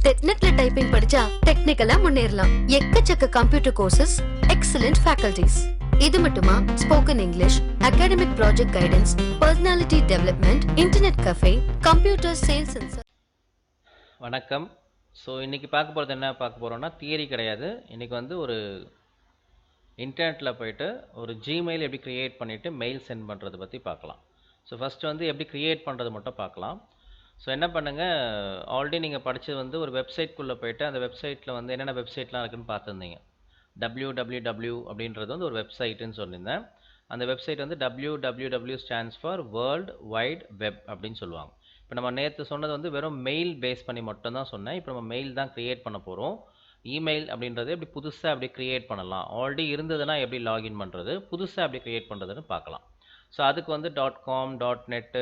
நெட்ல டைப்பிங் படிச்சா டெக்னிக்கலா முன்னேறலாம். எக்கச்சக்க கம்ப்யூட்டர் கோர்சஸ், எக்ஸலென்ட் ஃபேக்கல்டிஸ். இது மட்டுமா, spoken English, academic project guidance, personality development, internet cafe, computer sales and வணக்கம். ஸோ இன்றைக்கி பார்க்க போகிறது என்ன பார்க்க போகிறோம்னா, தியரி கிடையாது. இன்றைக்கி வந்து ஒரு இன்டர்நெட்டில் போய்ட்டு ஒரு ஜிமெயில் எப்படி க்ரியேட் பண்ணிவிட்டு மெயில் சென்ட் பண்ணுறது பற்றி பார்க்கலாம். ஸோ ஃபஸ்ட்டு வந்து எப்படி க்ரியேட் பண்ணுறது மட்டும் பார்க்கலாம். ஸோ என்ன பண்ணுங்கள், ஆல்ரெடி நீங்கள் படித்தது வந்து ஒரு வெப்சைட்குள்ளே போய்ட்டு அந்த வெப்சைட்டில் வந்து என்னென்ன வெப்சைட்லாம் இருக்குதுன்னு பார்த்துருந்தீங்க. www அப்படின்றது வந்து ஒரு வெப்சைட்டுன்னு சொல்லியிருந்தேன். அந்த வெப்சைட் வந்து www stands for world wide web அப்படின்னு சொல்லுவாங்க. இப்போ நம்ம நேற்று சொன்னது வந்து வெறும் மெயில் பேஸ் பண்ணி மட்டும்தான் சொன்னேன். இப்போ நம்ம மெயில் தான் க்ரியேட் பண்ண போகிறோம். இமெயில் அப்படின்றது எப்படி புதுசாக எப்படி க்ரியேட் பண்ணலாம், ஆல்ரெடி இருந்ததுன்னா எப்படி லாகின் பண்ணுறது, புதுசாக எப்படி க்ரியேட் பண்ணுறதுன்னு பார்க்கலாம். ஸோ அதுக்கு வந்து .com, .net,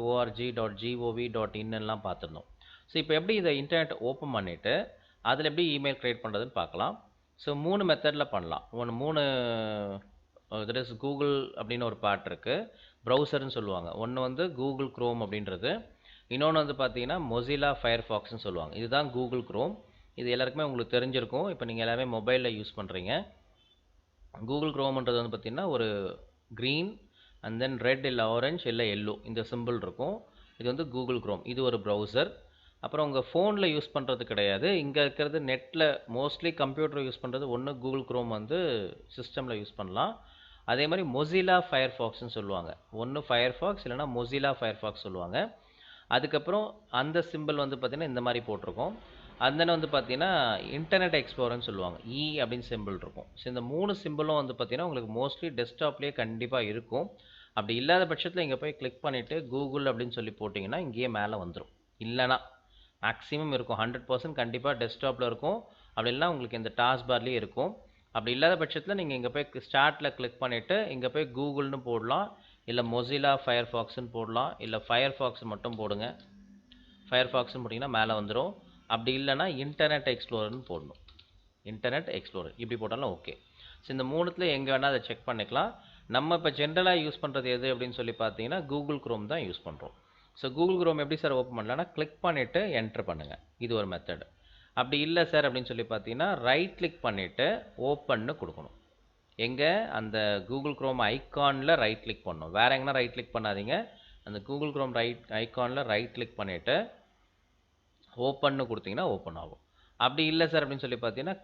.org, .gov, .in எல்லாம் பார்த்துருந்தோம். ஸோ இப்போ எப்படி இதை இன்டர்நெட் ஓப்பன் பண்ணிவிட்டு அதில் எப்படி இமெயில் க்ரியேட் பண்ணுறதுன்னு பார்க்கலாம். ஸோ 3 மெத்தடில் பண்ணலாம். தட் இஸ் கூகுள் அப்படின்னு ஒரு பார்ட் இருக்குது, ப்ரௌசர்னு சொல்லுவாங்க. ஒன்று வந்து கூகுள் க்ரோம் அப்படின்றது, இன்னொன்று வந்து பார்த்தீங்கன்னா மொசிலா ஃபயர்ஃபாக்ஸ்னு சொல்லுவாங்க. இதுதான் கூகுள் க்ரோம். இது எல்லாருக்குமே உங்களுக்கு தெரிஞ்சிருக்கும். இப்போ நீங்கள் எல்லாமே மொபைலில் யூஸ் பண்ணுறீங்க. கூகுள் க்ரோம்ன்றது வந்து பார்த்திங்கன்னா ஒரு க்ரீன் அண்ட் தென் ரெட் இல்லை ஆரஞ்ச் இல்லை எல்லோ இந்த சிம்பிள் இருக்கும். இது வந்து கூகுள் க்ரோம். இது ஒரு ப்ரௌசர். அப்புறம் உங்கள் ஃபோனில் யூஸ் பண்ணுறது கிடையாது. இங்கே இருக்கிறது நெட்டில் மோஸ்ட்லி கம்ப்யூட்டர் யூஸ் பண்ணுறது ஒன்று கூகுள் க்ரோம் வந்து சிஸ்டமில் யூஸ் பண்ணலாம். அதே மாதிரி மொசிலா ஃபயர்ஃபாக்ஸ்னு சொல்லுவாங்க. ஒன்று ஃபயர்ஃபாக்ஸ் இல்லைனா மொசிலா ஃபயர்ஃபாக்ஸ் சொல்லுவாங்க. அதுக்கப்புறம் அந்த சிம்பிள் வந்து பார்த்திங்கன்னா இந்த மாதிரி போட்டிருக்கோம். அந்த வந்து பார்த்தீங்கன்னா இன்டர்நெட் எக்ஸ்ப்ளோரர்னு சொல்லுவாங்க. அப்படின்னு சிம்பிள் இருக்கும். ஸோ இந்த 3 சிம்பிளும் வந்து பார்த்தீங்கன்னா உங்களுக்கு மோஸ்ட்லி டெஸ்க்டாப்லேயே கண்டிப்பாக இருக்கும். அப்படி இல்லாத பட்சத்தில் இங்கே போய் கிளிக் பண்ணிவிட்டு கூகுள் அப்படின்னு சொல்லி போட்டிங்கன்னா இங்கேயே மேலே வந்துடும். இல்லைனா மேக்ஸிமம் இருக்கும், 100% கண்டிப்பாக டெஸ்க்டாப்பில் இருக்கும். அப்படி இல்லைனா உங்களுக்கு இந்த டாஸ்க் பார்லேயே இருக்கும். அப்படி இல்லாத பட்சத்தில் நீங்கள் இங்கே போய் ஸ்டார்ட்டில் கிளிக் பண்ணிவிட்டு இங்கே போய் கூகுள்னு போடலாம், இல்லை மொசிலா ஃபயர்ஃபாக்ஸ்னு போடலாம், இல்லை ஃபயர்ஃபாக்ஸ் மட்டும் போடுங்க. ஃபயர்ஃபாக்ஸ்னு போட்டிங்கன்னா மேலே வந்துடும். அப்படி இல்லைனா இன்டர்நெட் எக்ஸ்ப்ளோரர்னு போடணும். இன்டர்நெட் எக்ஸ்ப்ளோரர் இப்படி போட்டாலும் ஓகே. ஸோ இந்த 3த்தில் எங்கே வேணால் அதை செக் பண்ணிக்கலாம். நம்ம இப்போ ஜென்ரலாக யூஸ் பண்ணுறது எது அப்படின்னு சொல்லி பார்த்தீங்கன்னா கூகுள் க்ரோம் தான் யூஸ் பண்ணுறோம். ஸோ கூகுள் க்ரோம் எப்படி சார் ஓப்பன் பண்ணலான்னா, கிளிக் பண்ணிவிட்டு என்ட்ரு பண்ணுங்கள். இது ஒரு மெத்தடு. அப்படி இல்லை சார் அப்படின்னு சொல்லி பார்த்தீங்கன்னா ரைட் கிளிக் பண்ணிவிட்டு ஓப்பன்னு கொடுக்கணும். எங்கே அந்த கூகுள் க்ரோம் ஐக்கானில் ரைட் கிளிக் பண்ணணும். வேறு எங்கன்னா ரைட் கிளிக் பண்ணாதீங்க. அந்த கூகுள் க்ரோம் ஐக்கானில் ரைட் கிளிக் பண்ணிவிட்டு ஓப்பன்னு கொடுத்தீங்கன்னா ஓப்பன் ஆகும். அப்படி இல்லை சார் அப்படின்னு சொல்லி பார்த்தீங்கன்னா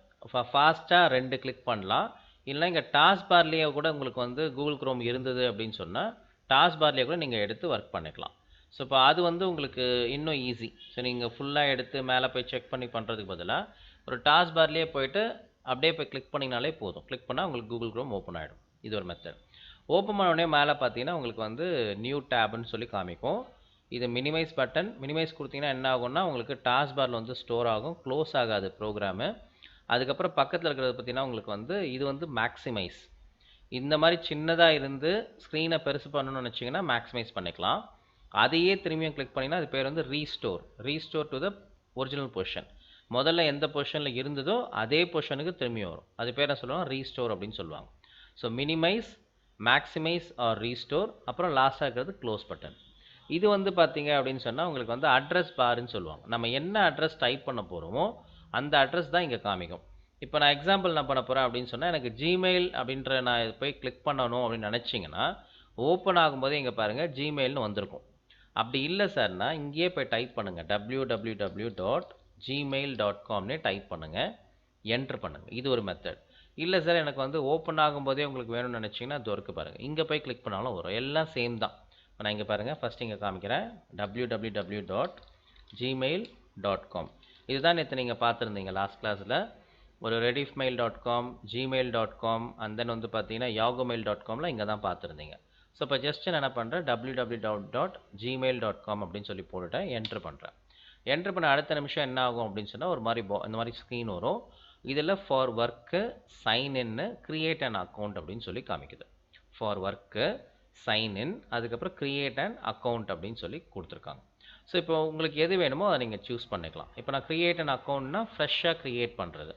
ஃபாஸ்ட்டாக 2 கிளிக் பண்ணலாம். இல்லைனா இங்கே டாஸ்க் பார்லேயே கூட உங்களுக்கு வந்து கூகுள் க்ரோம் இருந்தது அப்படின்னு சொன்னால் டாஸ்க் பார்லேயே கூட நீங்கள் எடுத்து ஒர்க் பண்ணிக்கலாம். ஸோ இப்போ அது வந்து உங்களுக்கு இன்னும் ஈஸி. ஸோ நீங்கள் ஃபுல்லாக எடுத்து மேலே போய் செக் பண்ணி பண்ணுறதுக்கு பதிலாக ஒரு டாஸ்க் பார்லேயே போய்ட்டு அப்படியே போய் கிளிக் பண்ணிங்கனாலே போதும். கிளிக் பண்ணால் உங்களுக்கு கூகுள் க்ரோம் ஓப்பன் ஆகிடும். இது ஒரு மெத்தட். ஓப்பன் பண்ண உடனே மேலே பார்த்தீங்கன்னா உங்களுக்கு வந்து நியூ டேப்னு சொல்லி காமிக்கும். இது மினிமைஸ் பட்டன். மினிமைஸ் கொடுத்தீங்கன்னா என்ன ஆகும்னா உங்களுக்கு டாஸ்க் பாரில் வந்து ஸ்டோர் ஆகும், க்ளோஸ் ஆகாது ப்ரோக்ராமு. அதுக்கப்புறம் பக்கத்தில் இருக்கிறது பார்த்தீங்கன்னா உங்களுக்கு வந்து இது வந்து மேக்ஸிமைஸ். இந்த மாதிரி சின்னதாக இருந்து ஸ்க்ரீனை பெருசு பண்ணணும்னு நினச்சிங்கன்னா மேக்ஸிமைஸ் பண்ணிக்கலாம். அதையே திரும்பியும் கிளிக் பண்ணிங்கன்னா அது பேர் வந்து restore to the original position. முதல்ல எந்த பொசிஷனில் இருந்ததோ அதே பொசிஷனுக்கு திரும்பி வரும். அது பேர் என்ன சொல்லுவாங்க, ரீஸ்டோர் அப்படின்னு சொல்லுவாங்க. So minimize, maximize or restore, அப்புறம் லாஸ்ட்டாக இருக்கிறது க்ளோஸ் பட்டன். இது வந்து பார்த்தீங்க அப்படின்னு சொன்னால் உங்களுக்கு வந்து அட்ரஸ் பார்னு சொல்லுவாங்க. நம்ம என்ன அட்ரஸ் டைப் பண்ண போகிறோமோ அந்த அட்ரஸ் தான் இங்கே காமிக்கும். இப்போ நான் எக்ஸாம்பிள் நான் பண்ண போகிறேன் அப்படின்னு சொன்னால் எனக்கு ஜிமெயில் அப்படின்ற நான் போய் கிளிக் பண்ணணும் அப்படின்னு நினச்சிங்கன்னா ஓப்பன் ஆகும்போது இங்கே பாருங்கள் ஜிமெயில்னு வந்திருக்கும். அப்படி இல்லை சார்னா இங்கேயே போய் டைப் பண்ணுங்கள், www.gmail.comனே டைப் பண்ணுங்கள், என்ட்ரு பண்ணுங்கள். இது ஒரு மெத்தட். இல்லை சார் எனக்கு வந்து ஓப்பன் ஆகும்போதே உங்களுக்கு வேணும்னு நினச்சிங்கன்னா அது ஒர்க்கு பாருங்கள், இங்கே போய் கிளிக் பண்ணாலும் வரும். எல்லாம் சேம் தான். நான் இங்கே பாருங்கள், ஃபஸ்ட் இங்கே காமிக்கிறேன் www.gmail.com. இதுதான் நேற்று நீங்கள் பார்த்துருந்தீங்க லாஸ்ட் கிளாஸில். ஒரு redifmail.com, gmail.com அண்ட் தென் வந்து பார்த்தீங்கன்னா yagomail.comல இங்கே தான் பார்த்துருந்தீங்க. ஸோ இப்போ ஜஸ்ட் நான் என்ன பண்ணுறேன், www.gmail.com அப்படின்னு சொல்லி போட்டுட்டேன், என்ட்ரு பண்ணுறேன். என்ட்ரு பண்ண அடுத்த நிமிஷம் என்ன ஆகும் அப்படின்னு சொன்னால் ஒரு மாதிரி இந்த மாதிரி ஸ்க்ரீன் வரும். இதில் ஃபார் ஒர்க்கு, சைன்இன்னு, கிரியேட் அன் அக்கௌண்ட் அப்படின்னு சொல்லி காமிக்குது. ஃபார் ஒர்க்கு, சைன்இன், அதுக்கப்புறம் கிரியேட் அண்ட் அக்கௌண்ட் அப்படின்னு சொல்லி கொடுத்துருக்காங்க. ஸோ இப்போ உங்களுக்கு எது வேணுமோ அதை நீங்கள் சூஸ் பண்ணிக்கலாம். இப்போ நான் கிரியேட் அண்ட் அக்கௌண்ட்னா ஃப்ரெஷ்ஷாக க்ரியேட் பண்ணுறது.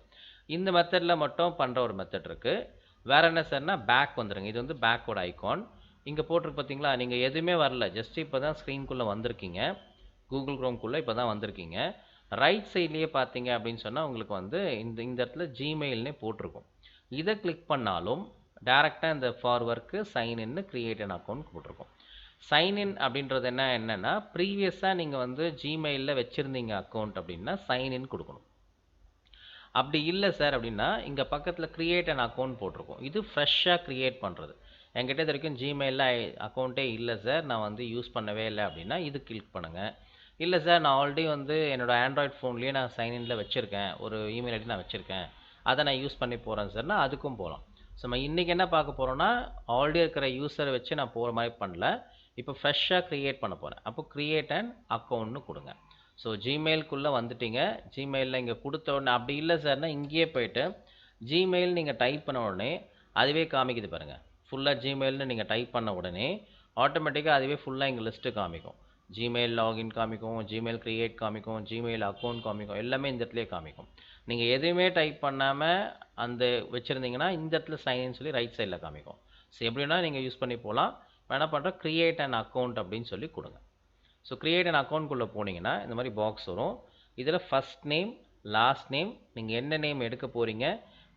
இந்த மெத்தடில் மட்டும் பண்ணுற ஒரு மெத்தட் இருக்குது. வேறு என்ன சார்னா பேக் வந்துடுங்க. இது வந்து பேக்கோட ஐக்கான் இங்கே போட்டிருக்கு பார்த்தீங்களா. நீங்கள் எதுவுமே வரல, ஜஸ்ட் இப்போ தான் ஸ்க்ரீன்குள்ளே வந்திருக்கீங்க, கூகுள் க்ரோம்குள்ளே இப்போ தான் வந்திருக்கீங்க. ரைட் சைட்லேயே பார்த்தீங்க அப்படின்னு சொன்னால் உங்களுக்கு வந்து இந்த இடத்துல ஜிமெயில்னே போட்டிருக்கும். இதை கிளிக் பண்ணாலும் டேரெக்டாக இந்த ஃபார் ஒர்க்கு சைன்இன்னு கிரியேட் அன் அக்கௌண்ட் போட்டிருக்கும். சைன்இன் அப்படின்றது என்னென்னா ப்ரீவியஸாக நீங்கள் வந்து ஜிமெயிலில் வச்சுருந்தீங்க அக்கௌண்ட் அப்படின்னா சைன்இன் கொடுக்கணும். அப்படி இல்லை சார் அப்படின்னா இங்கே பக்கத்தில் கிரியேட் அன் அக்கௌண்ட் போட்டிருக்கும். இது ஃப்ரெஷ்ஷாக க்ரியேட் பண்ணுறது. என்கிட்ட இது வரைக்கும் ஜிமெயிலில் அக்கௌண்ட்டே இல்லை சார், நான் வந்து யூஸ் பண்ணவே இல்லை அப்படின்னா இது கிளிக் பண்ணுங்கள். இல்லை சார், நான் ஆல்ரெடி வந்து என்னோடய ஆண்ட்ராய்ட் ஃபோன்லேயே நான் சைன்இனில் வச்சுருக்கேன், ஒரு இமெயில் ஐடி நான் வச்சுருக்கேன், அதை நான் யூஸ் பண்ணி போகிறேன் சார்னா அதுக்கும் போகலாம். ஸோ நம்ம இன்றைக்கி என்ன பார்க்க போகிறோன்னா ஆல்ரெடி இருக்கிற யூஸரை வச்சு நான் போகிற மாதிரி பண்ணல, இப்போ ஃப்ரெஷ்ஷாக க்ரியேட் பண்ண போகிறேன். அப்போ க்ரியேட் அண்ட் அக்கௌண்ட்னு கொடுங்க. ஸோ ஜிமெயிலுக்குள்ளே வந்துட்டீங்க. ஜிமெயிலில் இங்கே கொடுத்த உடனே அப்படி இல்லை சார்னா இங்கேயே போய்ட்டு ஜிமெயில் நீங்கள் டைப் பண்ண உடனே அதுவே காமிக்குது பாருங்கள். ஃபுல்லாக ஜிமெயில்னு நீங்கள் டைப் பண்ண உடனே ஆட்டோமேட்டிக்காக அதுவே ஃபுல்லாக இங்கே லிஸ்ட்டு காமிக்கும். ஜிமெயில் லாகின் காமிக்கும், ஜிமெயில் க்ரியேட் காமிக்கும், ஜிமெயில் அக்கௌண்ட் காமிக்கும், எல்லாமே இந்த இடத்துலேயே காமிக்கும். நீங்கள் எதுவுமே டைப் பண்ணாமல் அந்த வச்சுருந்தீங்கன்னா இந்த இடத்துல சைன் சொல்லி ரைட் சைடில் காமிக்கும். ஸோ எப்படின்னா நீங்கள் யூஸ் பண்ணி போகலாம். என்ன பண்ணுறோம், க்ரியேட் அன் அக்கௌண்ட் அப்படின்னு சொல்லி கொடுங்க. ஸோ க்ரியேட் அன் அக்கௌண்ட்குள்ளே போனீங்கன்னா இந்த மாதிரி பாக்ஸ் வரும். இதில் ஃபஸ்ட் நேம், லாஸ்ட் நேம், நீங்கள் என்ன நேம் எடுக்க போகிறீங்க,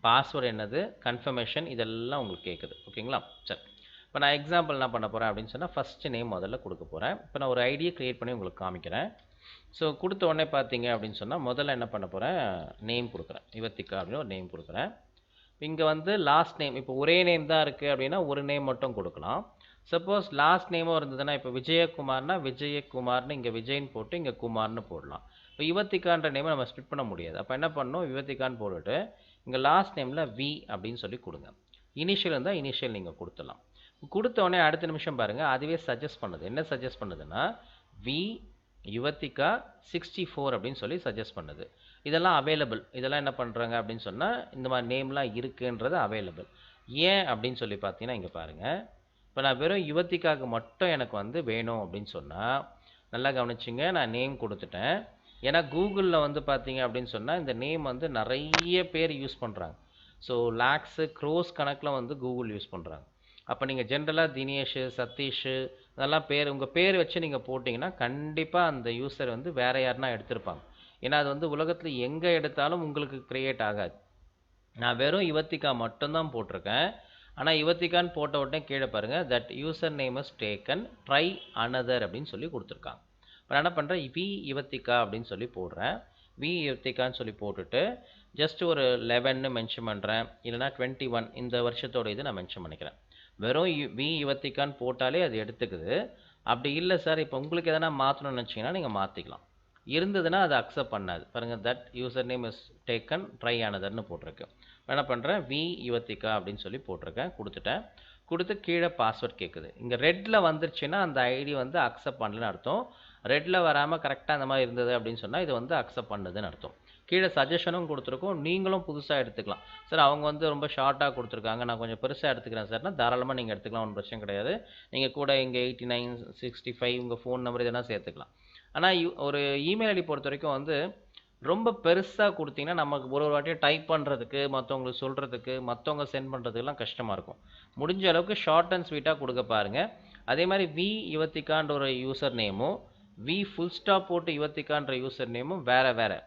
பாஸ்வேர்டு என்னது, கன்ஃபர்மேஷன், இதெல்லாம் உங்களுக்கு கேட்குது. ஓகேங்களா? சரி, இப்போ நான் எக்ஸாம்பிள் என்ன பண்ண போகிறேன் அப்படின்னு சொன்னால் ஃபஸ்ட்டு நேம் முதல்ல கொடுக்க போகிறேன். இப்போ நான் ஒரு ஐடியை க்ரியேட் பண்ணி உங்களுக்கு காமிக்கிறேன். ஸோ கொடுத்த உடனே பார்த்தீங்க அப்படின்னு சொன்னால் முதல்ல என்ன பண்ண போகிறேன், நேம் கொடுக்குறேன். யுவத்திகா அப்படின்னு ஒரு நேம் கொடுக்குறேன். இங்கே வந்து லாஸ்ட் நேம், இப்போ ஒரே நேம் தான் இருக்குது அப்படின்னா ஒரு நேம் மட்டும் கொடுக்கலாம். சப்போஸ் லாஸ்ட் நேமும் இருந்ததுன்னா இப்போ விஜயகுமார்னா விஜயகுமார்னு இங்கே விஜய்ன்னு போட்டு இங்கே குமார்னு போடலாம். இப்போ யுவத்திகான்ற நேமை நம்ம ஸ்பிட் பண்ண முடியாது. அப்போ என்ன பண்ணணும், யுவத்திகான்னு போட்டுட்டு இங்கே லாஸ்ட் நேமில் வி அப்படின்னு சொல்லி கொடுங்க. இனிஷியல் இருந்தால் இனிஷியல் நீங்கள் கொடுத்துடலாம். கொடுத்த உடனே அடுத்த நிமிஷம் பாருங்கள் அதுவே சஜஸ்ட் பண்ணுது. என்ன சஜஸ்ட் பண்ணுதுன்னா வி யுவத்திகா 64 அப்படின்னு சொல்லி சஜஸ்ட் பண்ணுது. இதெல்லாம் அவைலபிள். இதெல்லாம் என்ன பண்ணுறாங்க அப்படின்னு சொன்னால் இந்த மாதிரி நேம்லாம் இருக்குன்றது அவைலபிள். ஏன் அப்படின்னு சொல்லி பார்த்தீங்கன்னா இங்கே பாருங்கள், இப்போ நான் வெறும் யுவத்திகாவுக்கு மட்டும் எனக்கு வந்து வேணும் அப்படின்னு சொன்னால் நல்லா கவனிச்சிங்க, நான் நேம் கொடுத்துட்டேன். ஏன்னா கூகுளில் வந்து பார்த்தீங்க அப்படின்னு சொன்னால் இந்த நேம் வந்து நிறைய பேர் யூஸ் பண்ணுறாங்க. ஸோ லேக்ஸு க்ரோஸ் கணக்கில் வந்து கூகுள் யூஸ் பண்ணுறாங்க. அப்போ நீங்கள் ஜென்ரலாக தினேஷ், சதீஷ் இதெல்லாம் பேர் உங்கள் பேர் வச்சு நீங்கள் போட்டிங்கன்னா கண்டிப்பாக அந்த யூஸர் வந்து வேறு யாருன்னா எடுத்திருப்பாங்க. ஏன்னா அது வந்து உலகத்தில் எங்கே எடுத்தாலும் உங்களுக்கு க்ரியேட் ஆகாது. நான் வெறும் யுவத்திகா மட்டும்தான் போட்டிருக்கேன். ஆனால் யுவத்திகான்னு போட்ட உடனே கீழே பாருங்கள் that user name is taken try another அப்படின்னு சொல்லி கொடுத்துருக்காங்க. இப்போ நான் என்ன பண்ணுறேன், வி யுவத்திகா அப்படின்னு சொல்லி போடுறேன். வி யுவத்திகான்னு சொல்லி போட்டுட்டு ஜஸ்ட் ஒரு 11ன்னு மென்ஷன் பண்ணுறேன், இல்லைனா 21 இந்த வருஷத்தோட இது நான் மென்ஷன் பண்ணிக்கிறேன். வெறும் வி யுவத்திகான்னு போட்டாலே அது எடுத்துக்குது. அப்படி இல்லை சார் இப்போ உங்களுக்கு எதனா மாற்றணும்னு நினச்சிங்கன்னா நீங்கள் மாற்றிக்கலாம். இருந்ததுன்னா அதை அக்செப்ட் பண்ணாது. பாருங்கள் that user name is taken try அனதர்னு போட்டிருக்கு. என்ன பண்ணுறேன், வி யுவத்திகா அப்படின்னு சொல்லி போட்டிருக்கேன், கொடுத்துட்டேன். கொடுத்து கீழே பாஸ்வேர்ட் கேட்குது. இங்கே ரெட்டில் வந்துருச்சுன்னா அந்த ஐடி வந்து அக்செப்ட் பண்ணலன்னு அர்த்தம். ரெட்டில் வராமல் கரெக்டாக அந்த மாதிரி இருந்தது அப்படின்னு சொன்னால் இது வந்து அக்செப்ட் பண்ணுதுன்னு அர்த்தம். கீழே சஜஷனும் கொடுத்துருக்கோம், நீங்களும் புதுசாக எடுத்துக்கலாம். சார் அவங்க வந்து ரொம்ப ஷார்ட்டாக கொடுத்துருக்காங்க, நான் கொஞ்சம் பெருசாக எடுத்துக்கிறேன் சார்னா தாராளமாக நீங்கள் எடுத்துக்கலாம், ஒன்றும் பிரச்சனை கிடையாது. நீங்கள் கூட இங்கே 89 65 உங்கள் ஃபோன் நம்பர் இதெல்லாம் சேர்த்துக்கலாம். ஆனால் ஒரு இமெயில் ஐடி பொறுத்த வரைக்கும் வந்து ரொம்ப பெருசாக கொடுத்தீங்கன்னா நமக்கு ஒரு வாட்டியும் டைப் பண்ணுறதுக்கு, மற்றவங்களுக்கு சொல்கிறதுக்கு, மற்றவங்க சென்ட் பண்ணுறதுக்கெல்லாம் கஷ்டமாக இருக்கும். முடிஞ்ச அளவுக்கு ஷார்ட் அண்ட் ஸ்வீட்டாக கொடுக்க பாருங்கள். அதே மாதிரி வி யுவத்திகான்ற ஒரு யூசர் நேமும் வி ஃபுல் ஸ்டாப் போட்டு யுவத்திகான்ற யூசர் நேமும் வேறு வேறு.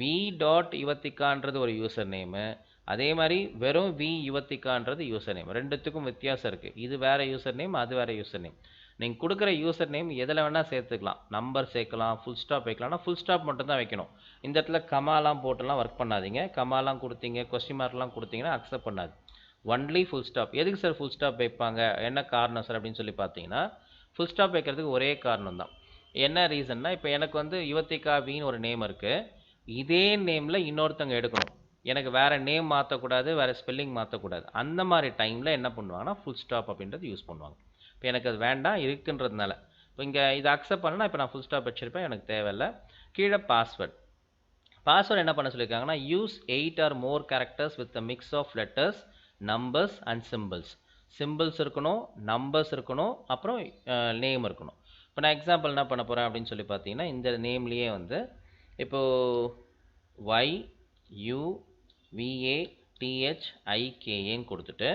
வி டாட் யுவத்திகான்றது ஒரு யூசர் நேமு, அதே மாதிரி வெறும் வி யுவத்திகான்றது யூசர் நேம். ரெண்டுத்துக்கும் வித்தியாசம் இருக்குது. இது வேறு யூசர் நேம், அது வேறு யூசர் நேம். நீங்கள் கொடுக்குற யூசர் நேம் எதில் வேணால் சேர்த்துக்கலாம். நம்பர் சேர்க்கலாம், ஃபுல் ஸ்டாப் வைக்கலாம்னா ஃபுல் ஸ்டாப் மட்டும் தான் வைக்கணும். இந்த இடத்துல கமாலாம் போட்டுலாம் ஒர்க் பண்ணாதீங்க. கமாலாம் கொடுத்தீங்க, கொஸ்டின் மார்க்லாம் கொடுத்தீங்கன்னா அக்செப்ட் பண்ணாது. Only full stop. எதுக்கு சார் ஃபுல் ஸ்டாப் வைப்பாங்க, என்ன காரணம் சார் அப்படின்னு சொல்லி பார்த்தீங்கன்னா ஃபுல் ஸ்டாப் வைக்கிறதுக்கு ஒரே காரணம் தான். என்ன ரீசன்னா, இப்போ எனக்கு வந்து யுவத்திகா வின்னு ஒரு நேம் இருக்குது, இதே நேமில் இன்னொருத்தவங்க எடுக்கணும், எனக்கு வேறு நேம் மாற்றக்கூடாது, வேறு ஸ்பெல்லிங் மாற்றக்கூடாது. அந்த மாதிரி டைமில் என்ன பண்ணுவாங்கன்னா ஃபுல் ஸ்டாப் அப்படின்றது யூஸ் பண்ணுவாங்க. இப்போ எனக்கு அது வேண்டாம் இருக்குன்றதுனால இப்போ இங்கே இதை அக்செப்ட் பண்ணால் இப்போ நான் ஃபுல் ஸ்டாப் வச்சுருப்பேன், எனக்கு தேவையில்லை. கீழே பாஸ்வேர்டு என்ன பண்ண சொல்லியிருக்காங்கன்னா use 8 or more characters with a mix of letters, numbers and symbols. Symbols இருக்கணும், நம்பர்ஸ் இருக்கணும், அப்புறம் நேம் இருக்கணும். இப்போ நான் எக்ஸாம்பிள் என்ன பண்ண போகிறேன் அப்படின்னு சொல்லி பார்த்தீங்கன்னா இந்த நேம்லேயே வந்து இப்போது YUVATHIKAன்னு கொடுத்துட்டு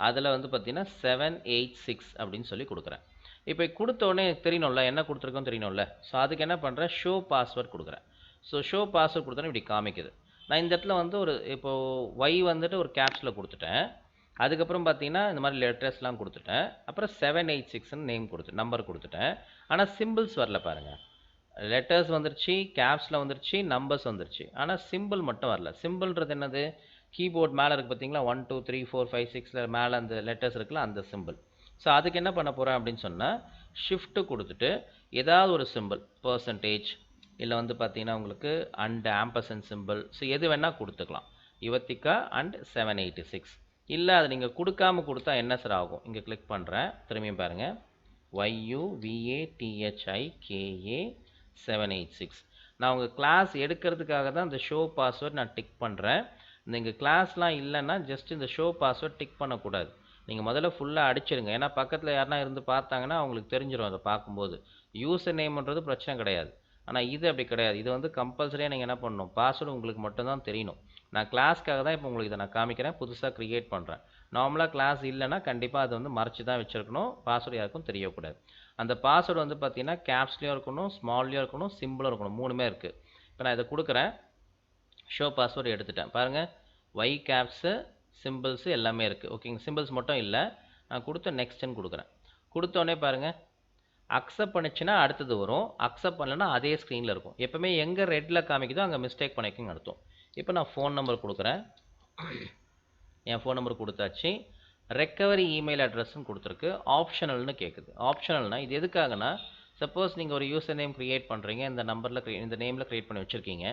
அதில் வந்து பார்த்தீங்கன்னா 786 அப்படின்னு சொல்லி கொடுக்குறேன். இப்போ கொடுத்தோடனே தெரியணும்ல என்ன கொடுத்துருக்கோம் தெரியணும்ல. ஸோ அதுக்கு என்ன பண்ணுறேன், ஷோ பாஸ்வேர்ட் கொடுக்குறேன். ஸோ ஷோ பாஸ்வேர்ட் கொடுத்தோன்னே இப்படி காமிக்குது. நான் இந்த இடத்துல வந்து ஒரு இப்போது ஒய் வந்துட்டு ஒரு கேப்ஸில் கொடுத்துட்டேன். அதுக்கப்புறம் பார்த்தீங்கன்னா இந்த மாதிரி லெட்டர்ஸ்லாம் கொடுத்துட்டேன். அப்புறம் 786ன்னு நேம் நம்பர் கொடுத்துட்டேன். ஆனால் சிம்பிள்ஸ் வரல பாருங்கள். லெட்டர்ஸ் வந்துருச்சு, கேப்ஸில் வந்துருச்சு, நம்பர்ஸ் வந்துருச்சு. ஆனால் சிம்பிள் மட்டும் வரல. சிம்பிள்ன்றது என்னது? கீபோர்ட் மேலே இருக்குது பார்த்தீங்களா, 1 2 3 4 5 6 மேலே அந்த லெட்டர்ஸ் இருக்குல்ல, அந்த சிம்பிள். ஸோ அதுக்கு என்ன பண்ண போகிறேன் அப்படின்னு சொன்னால், ஷிஃப்ட்டு கொடுத்துட்டு ஏதாவது ஒரு சிம்பிள், பர்சன்டேஜ் இல்லை வந்து பார்த்தீங்கன்னா உங்களுக்கு அண்ட் ஆம்பர்சன்ட் சிம்பிள், ஸோ எது வேணால் கொடுத்துக்கலாம். யுவத்திகா அண்ட் 786. இல்லை அது நீங்கள் கொடுக்காமல் கொடுத்தா என்ன சார் ஆகும்? இங்கே கிளிக் பண்ணுறேன், திரும்பியும் பாருங்கள், YUVATHIKA 786. நான் உங்கள் கிளாஸ் எடுக்கிறதுக்காக தான் இந்த ஷோ பாஸ்வேர்ட் நான் டிக் பண்ணுறேன். நீங்கள் கிளாஸ்லாம் இல்லைன்னா ஜஸ்ட் இந்த ஷோ பாஸ்வேர்ட் டிக் பண்ணக்கூடாது. நீங்கள் முதல்ல ஃபுல்லாக அடிச்சிடுங்க. ஏன்னா பக்கத்தில் யாருனா இருந்து பார்த்தாங்கன்னா அவங்களுக்கு தெரிஞ்சிடும் அதை பார்க்கும்போது. யூசர் நேம்ன்றது பிரச்சனை கிடையாது. ஆனால் இது அப்படி கிடையாது. இது வந்து கம்பல்சரியாக நீங்கள் என்ன பண்ணணும், பாஸ்வேர்டு உங்களுக்கு மட்டும்தான் தெரியணும். நான் கிளாஸ்க்காக தான் இப்போ உங்களுக்கு இதை நான் காமிக்கிறேன், புதுசாக க்ரியேட் பண்ணுறேன். நார்மலாக கிளாஸ் இல்லைன்னா கண்டிப்பாக அது வந்து மறைச்சி தான் வச்சுருக்கணும், பாஸ்வேர்டு யாருக்கும் தெரியக்கூடாது. அந்த பாஸ்வேர்டு வந்து பார்த்தீங்கன்னா கேப்ஸ்லேயும் இருக்கணும், ஸ்மால்லையும் இருக்கணும், சிம்பிளும் இருக்கணும், 3மே இருக்குது. இப்போ நான் இதை கொடுக்குறேன், ஷோ பாஸ்வேர்டு எடுத்துட்டேன் பாருங்கள். ஒய் கேப்ஸு, சிம்பிள்ஸு எல்லாமே இருக்குது. ஓகேங்க, சிம்பிள்ஸ் மட்டும் இல்லை. நான் கொடுத்த நெக்ஸ்ட்டுன்னு கொடுக்குறேன். கொடுத்தோடனே பாருங்கள், அக்செப்ட் பண்ணிச்சுன்னா அடுத்தது வரும், அக்செப்ட் பண்ணலைன்னா அதே ஸ்க்ரீனில் இருக்கும். எப்போவுமே எங்கே ரெட்டில் காமிக்குதோ அங்கே மிஸ்டேக் பண்ணிக்கோங்க அர்த்தம். இப்போ நான் ஃபோன் நம்பர் கொடுக்குறேன், என் ஃபோன் நம்பர் கொடுத்தாச்சு. ரெக்கவரி இமெயில் அட்ரஸ்ன்னு கொடுத்துருக்கு, ஆப்ஷனல்னு கேட்குது. ஆப்ஷனல்னா இது எதுக்காகனா, சப்போஸ் நீங்கள் ஒரு யூசர் நேம் க்ரியேட் பண்ணுறீங்க, இந்த நம்பரில் இந்த நேமில் க்ரியேட் பண்ணி வச்சுருக்கீங்க,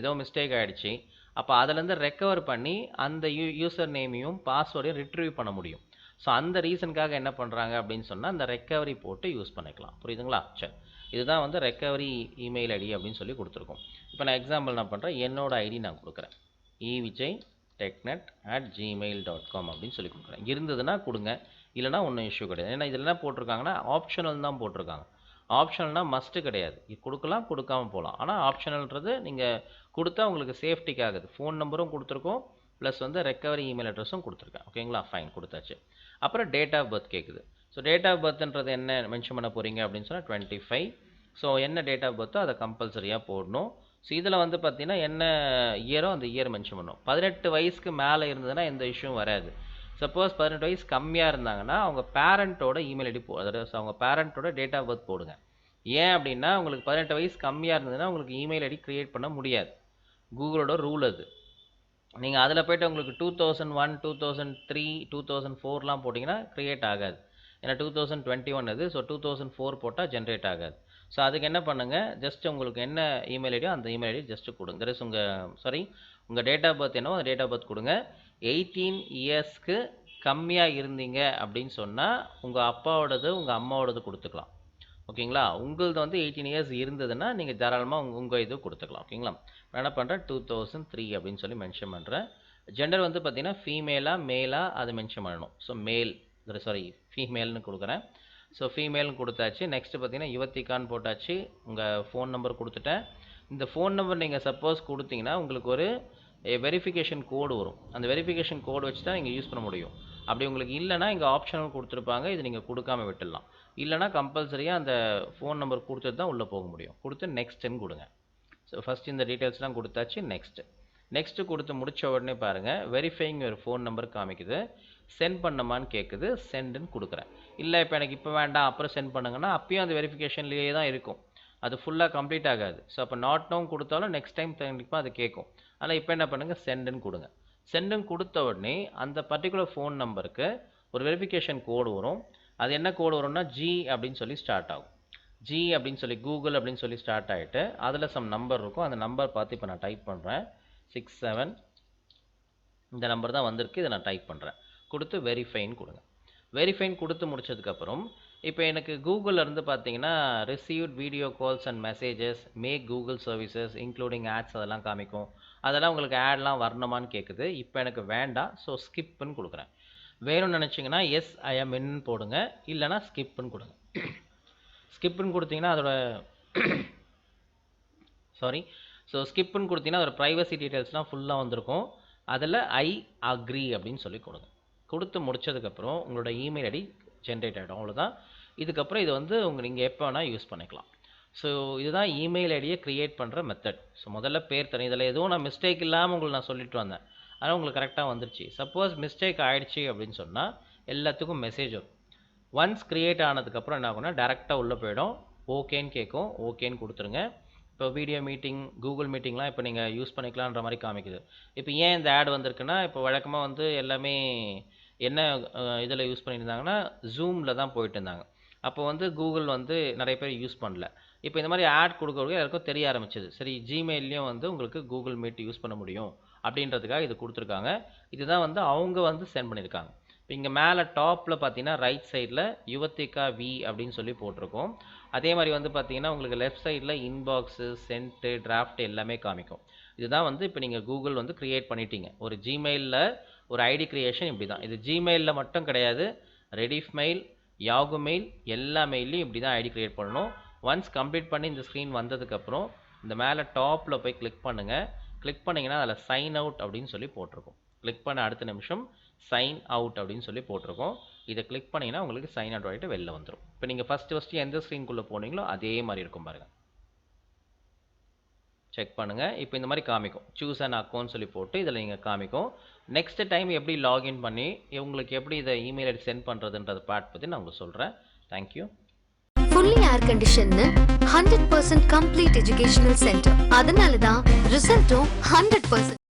ஏதோ மிஸ்டேக் ஆகிடுச்சு, அப்போ அதிலேருந்து ரெக்கவர் பண்ணி அந்த யூசர் நேமையும் பாஸ்வேர்டையும் ரிட்ரீவ் பண்ண முடியும். ஸோ அந்த ரீசனுக்காக என்ன பண்ணுறாங்க அப்படின்னு சொன்னால் அந்த ரெக்கவரி போட்டு யூஸ் பண்ணிக்கலாம். புரியுதுங்களா? சரி, இதுதான் வந்து ரெக்கவரி இமெயில் ஐடி அப்படின்னு சொல்லி கொடுத்துருக்கோம். இப்போ நான் எக்ஸாம்பிள் நான் பண்ணுறேன், என்னோட ஐடி நான் கொடுக்குறேன், evijaytechnet@gmail.com அப்படின்னு சொல்லி கொடுக்குறேன். இருந்ததுன்னா கொடுங்க, இல்லைனா ஒன்றும் இஷ்யூ கிடையாது. ஏன்னா இதில் என்ன போட்டிருக்காங்கன்னா ஆப்ஷனல் தான் போட்டிருக்காங்க. ஆப்ஷனல்னால் மஸ்ட்டு கிடையாது, இது கொடுக்கலாம் கொடுக்காமல் போகலாம். ஆனால் ஆப்ஷனல்ன்றது நீங்கள் கொடுத்தா உங்களுக்கு சேஃப்டிக்காகுது. ஃபோன் நம்பரும் கொடுத்துருக்கோம், ப்ளஸ் வந்து ரெக்கவரி இமெயில் அட்ரஸும் கொடுத்துருக்கேன். ஓகேங்களா? ஃபைன், கொடுத்தாச்சு. அப்புறம் டேட் ஆஃப் பர்த் கேட்குது. ஸோ டேட் ஆஃப் பர்த்ன்றது என்ன மென்ஷன் பண்ண போகிறீங்க அப்படின்னு சொன்னால் 25. ஸோ என்ன டேட் ஆஃப் பர்த்தோ அதை கம்பல்சரியாக போடணும். ஸோ இதில் வந்து பார்த்தீங்கன்னா என்ன இயரோ அந்த இயர் மென்ஷன் பண்ணணும். 18 வயசுக்கு மேலே இருந்ததுன்னா எந்த இஷ்யூவும் வராது. சப்போஸ் 18 வயசு கம்மியாக இருந்தாங்கன்னா அவங்க பேரண்ட்டோட இமெயில் ஐடி அதாவது அவங்க பேரண்ட்டோட டேட் ஆஃப் பர்த் போடுங்க. ஏன் அப்படின்னா உங்களுக்கு 18 வயசு கம்மியாக இருந்ததுன்னா உங்களுக்கு இமெயில் ஐடி க்ரியேட் பண்ண முடியாது. கூகுளோட ரூல் அது. நீங்கள் அதில் போய்ட்டு உங்களுக்கு 2001, 2003, 2004லாம் போட்டிங்கன்னா க்ரியேட் ஆகாது. ஏன்னா 2021 அது. ஸோ 2004 போட்டால் ஜென்ரேட் ஆகாது. ஸோ அதுக்கு என்ன பண்ணுங்கள், ஜஸ்ட் உங்களுக்கு என்ன இமெயில் ஐடியோ அந்த இமெயில் ஐடி ஜஸ்ட்டு கொடுங்க. தட் இஸ் உங்கள் டேட் ஆஃப் பர்த் என்னவோ அந்த டேட் ஆஃப் பர்த் கொடுங்க. 18 இயர்ஸ்க்கு கம்மியாக இருந்தீங்க அப்படின்னு சொன்னால் உங்கள் அப்பாவோடது உங்கள் அம்மாவோடது கொடுத்துக்கலாம். ஓகேங்களா? உங்களது வந்து 18 இயர்ஸ் இருந்ததுன்னா நீங்கள் தாராளமாக உங்கள் இது கொடுத்துக்கலாம். ஓகேங்களா? நான் என்ன பண்ணுறேன், 2003 அப்படின்னு சொல்லி மென்ஷன் பண்ணுறேன். ஜெண்டர் வந்து பார்த்தீங்கன்னா ஃபீமேலாக மேலாக அது மென்ஷன் பண்ணணும். ஸோ ஃபீமேல்னு கொடுக்குறேன். ஸோ ஃபீமேல்னு கொடுத்தாச்சு. நெக்ஸ்ட்டு பார்த்தீங்கன்னா யுவத்திகான்னு போட்டாச்சு. உங்கள் ஃபோன் நம்பர் கொடுத்துட்டேன். இந்த ஃபோன் நம்பர் நீங்கள் சப்போஸ் கொடுத்தீங்கன்னா உங்களுக்கு ஒரு வெரிஃபிகேஷன் கோடு வரும். அந்த வெரிஃபிகேஷன் கோடு வச்சு தான் நீங்கள் யூஸ் பண்ண முடியும். அப்படி உங்களுக்கு இல்லைனா இங்கே ஆப்ஷனல் கொடுத்துருப்பாங்க, இது நீங்கள் கொடுக்காம விட்டுடலாம். இல்லைனா கம்பல்சரியாக அந்த ஃபோன் நம்பர் கொடுத்துட்டு தான் உள்ளே போக முடியும். கொடுத்து நெக்ஸ்ட்டுன்னு கொடுங்க. ஸோ ஃபஸ்ட் இந்த டீட்டெயில்ஸ்லாம் கொடுத்தாச்சு. நெக்ஸ்ட்டு கொடுத்து முடித்த உடனே பாருங்கள், வெரிஃபைங் ஒரு ஃபோன் நம்பர் காமிக்குது. சென்ட் பண்ணமான்னு கேட்குது, சென்டுன்னு கொடுக்குறேன். இல்லை இப்போ எனக்கு இப்போ வேண்டாம் அப்புறம் சென்ட் பண்ணுங்கன்னா அப்பயும் அந்த வெரிஃபிகேஷன்லேயே தான் இருக்கும், அது ஃபுல்லாக கம்ப்ளீட் ஆகாது. ஸோ அப்போ நாட் நோவும் கொடுத்தாலும் நெக்ஸ்ட் டைம் கண்டிப்பாக அது கேட்கும். ஆனால் இப்போ என்ன பண்ணுங்கள், சென்டுன்னு கொடுங்க. சென்டுன்னு கொடுத்த உடனே அந்த பர்டிகுலர் ஃபோன் நம்பருக்கு ஒரு வெரிஃபிகேஷன் கோடு வரும். அது என்ன கோடு வரும்னா ஜி அப்படின்னு சொல்லி ஸ்டார்ட் ஆகும். ஜி அப்படின்னு சொல்லி கூகுள் அப்படின்னு சொல்லி ஸ்டார்ட் ஆகிட்டு அதில் சம் நம்பர் இருக்கும். அந்த நம்பர் பார்த்து இப்போ நான் டைப் பண்ணுறேன், 67. இந்த நம்பர் தான் வந்திருக்கு, இதை நான் டைப் பண்ணுறேன். கொடுத்து வெரிஃபைன்னு கொடுங்க. வெரிஃபைன் கொடுத்து முடிச்சதுக்கப்புறம் இப்போ எனக்கு கூகுளிலேருந்து பார்த்தீங்கன்னா received video calls and messages, make Google services including ads அதெல்லாம் காமிக்கும். அதெல்லாம் உங்களுக்கு ஆட்லாம் வரணுமான்னு கேட்குது. இப்போ எனக்கு வேண்டாம், ஸோ ஸ்கிப்புன்னு கொடுக்குறேன். வேணும்னு நினச்சிங்கன்னா எஸ் ஐ எம் இன்னு போடுங்க, இல்லைனா ஸ்கிப்புன்னு கொடுங்க. ஸ்கிப்புன்னு கொடுத்தீங்கன்னா அதோட ஸ்கிப்புன்னு கொடுத்தீங்கன்னா அதோட ப்ரைவசி டீட்டெயில்ஸ்லாம் ஃபுல்லாக வந்திருக்கும். அதில் ஐ அக்ரி அப்படின்னு சொல்லி கொடுங்க. கொடுத்து முடிச்சதுக்கப்புறம் உங்களோட இமெயில் ஐடி ஜென்ரேட் ஆகிடும். அவ்வளோதான். இதுக்கப்புறம் இது வந்து நீங்கள் எப்போ வேணால் யூஸ் பண்ணிக்கலாம். ஸோ இதுதான் இமெயில் ஐடியை க்ரியேட் பண்ணுற மெத்தட். ஸோ முதல்ல பேர் தரேன். இதில் எதுவும் நான் மிஸ்டேக் இல்லாமல் உங்களுக்கு நான் சொல்லிட்டு வந்தேன். ஆனால் உங்களுக்கு கரெக்டாக வந்துருச்சு. சப்போஸ் மிஸ்டேக் ஆகிடுச்சு அப்படின்னு சொன்னால் எல்லாத்துக்கும் மெசேஜ் வரும். ஒன்ஸ் க்ரியேட் ஆனதுக்கப்புறம் என்ன ஆகும்னா டேரெக்டாக உள்ளே போயிடும். ஓகேன்னு கேட்கும். ஓகேன்னு கொடுத்துருங்க. இப்போ வீடியோ மீட்டிங், கூகுள் மீட்டிங்லாம் இப்போ நீங்கள் யூஸ் பண்ணிக்கலான்ற மாதிரி காமிக்குது. இப்போ ஏன் இந்த ஆட் வந்திருக்குன்னா, இப்போ வழக்கமாக வந்து எல்லாமே என்ன இதில் யூஸ் பண்ணியிருந்தாங்கன்னா ஜூமில் தான் போயிட்டு இருந்தாங்க. அப்போ வந்து கூகுள் வந்து நிறைய பேர் யூஸ் பண்ணல. இப்போ இந்த மாதிரி ஆட் கொடுக்கறதுக்கு எல்லாருக்கும் தெரிய ஆரம்பிச்சது. சரி, ஜிமெயிலையும் வந்து உங்களுக்கு கூகுள் மீட் யூஸ் பண்ண முடியும் அப்படின்றதுக்காக இது கொடுத்துருக்காங்க. இதுதான் வந்து அவங்க வந்து சென்ட் பண்ணியிருக்காங்க. இப்போ இங்கே மேலே டாப்பில் பார்த்தீங்கன்னா ரைட் சைடில் யுவத்திகா வி அப்படின்னு சொல்லி போட்டிருக்கோம். அதே மாதிரி வந்து பார்த்தீங்கன்னா உங்களுக்கு லெஃப்ட் சைடில் இன்பாக்ஸு, சென்ட்டு, டிராஃப்ட் எல்லாமே காமிக்கும். இதுதான் வந்து இப்போ நீங்கள் கூகுள் வந்து க்ரியேட் பண்ணிட்டீங்க. ஒரு ஜிமெயிலில் ஒரு ஐடி க்ரியேஷன் இப்படி தான். இது ஜிமெயிலில் மட்டும் கிடையாது, ரெடிஃப் மெயில், யாகு மெயில், எல்லா மெயிலையும் இப்படி தான் ஐடி க்ரியேட் பண்ணணும். ஒன்ஸ் கம்ப்ளீட் பண்ணி இந்த ஸ்க்ரீன் வந்ததுக்கப்புறம் இந்த மேலே டாப்பில் போய் கிளிக் பண்ணுங்கள். கிளிக் பண்ணிங்கன்னா அதில் சைன் அவுட் அப்படின்னு சொல்லி போட்டிருக்கும். கிளிக் பண்ண அடுத்த நிமிஷம் சைன் அவுட் அப்படின்னு சொல்லி போட்டிருக்கோம். இதை கிளிக் பண்ணிங்கன்னா உங்களுக்கு சைன் அவுட் ஆகிட்டு வெளில வந்துடும். இப்போ நீங்கள் ஃபஸ்ட்டு எந்த ஸ்க்ரீனுக்குள்ளே போனீங்களோ அதே மாதிரி இருக்கும் பாருங்கள். செக் பண்ணுங்கள். இப்போ இந்த மாதிரி காமிக்கும். சூஸ் அண்ட் அக்கௌண்ட் சொல்லி போட்டு இதில் நீங்கள் காமிக்கும். நெக்ஸ்ட் டைம் எப்படி லாகின் பண்ணி உங்களுக்கு எப்படி இதை இமெயில் ஐடி சென்ட் பண்ணுறதுன்றத பார்ட் பற்றி நான் உங்களுக்கு சொல்கிறேன். Thank you. fully air conditioned 100% complete educational center. அதனால தான் ரிசல்ட்டும் 100%.